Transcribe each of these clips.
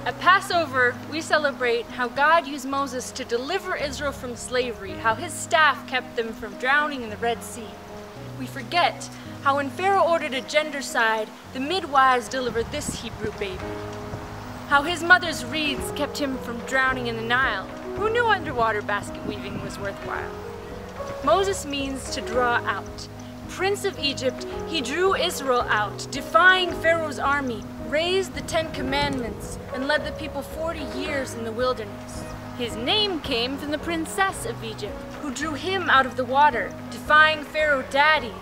At Passover, we celebrate how God used Moses to deliver Israel from slavery, how his staff kept them from drowning in the Red Sea. We forget how when Pharaoh ordered a gendercide, the midwives delivered this Hebrew baby. How his mother's reeds kept him from drowning in the Nile. Who knew underwater basket weaving was worthwhile? Moses means to draw out. Prince of Egypt, he drew Israel out, defying Pharaoh's army, raised the 10 Commandments, and led the people 40 years in the wilderness. His name came from the princess of Egypt, who drew him out of the water, defying Pharaoh Daddy,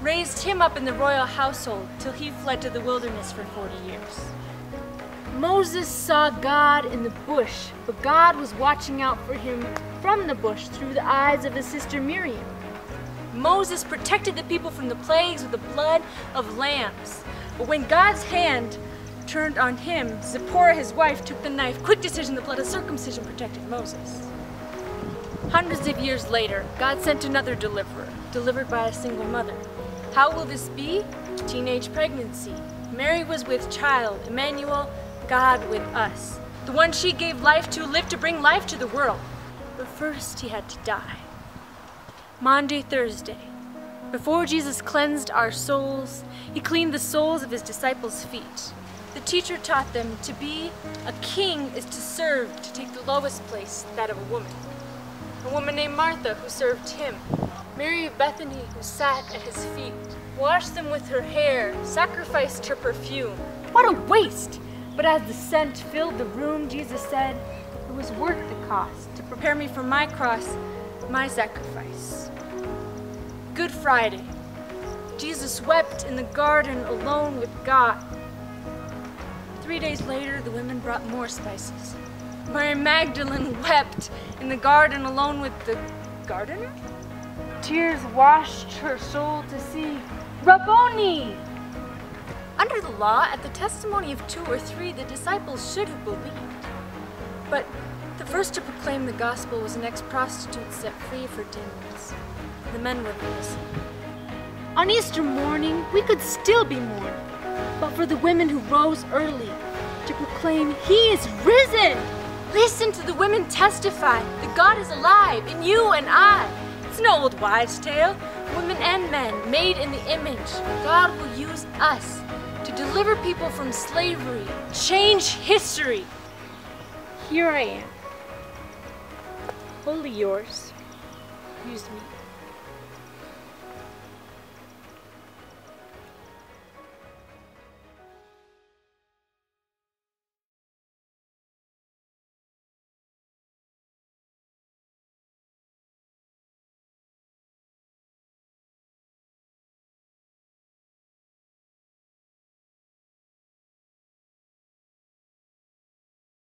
raised him up in the royal household till he fled to the wilderness for 40 years. Moses saw God in the bush, but God was watching out for him from the bush through the eyes of his sister Miriam. Moses protected the people from the plagues with the blood of lambs. But when God's hand turned on him, Zipporah, his wife, took the knife. Quick decision, the blood of circumcision protected Moses. Hundreds of years later, God sent another deliverer, delivered by a single mother. How will this be? Teenage pregnancy. Mary was with child, Emmanuel, God with us. The one she gave life to lived to bring life to the world. But first he had to die. Maundy Thursday. Before Jesus cleansed our souls, he cleaned the soles of his disciples' feet. The teacher taught them to be a king is to serve, to take the lowest place, that of a woman. A woman named Martha who served him. Mary of Bethany who sat at his feet, washed them with her hair, sacrificed her perfume. What a waste! But as the scent filled the room, Jesus said, it was worth the cost to prepare me for my cross, my sacrifice. Good Friday. Jesus wept in the garden alone with God. 3 days later, the women brought more spices. Mary Magdalene wept in the garden alone with the gardener. Tears washed her soul to see Rabboni. Under the law, at the testimony of 2 or 3, the disciples should have believed. But the first to proclaim the gospel was an ex-prostitute set free for demons. The men were listening. On Easter morning, we could still be mourning, but for the women who rose early to proclaim, He is risen! Listen to the women testify that God is alive in you and I. It's no old wives' tale. Women and men made in the image. God will use us to deliver people from slavery, change history. Here I am. Wholly yours. Use me.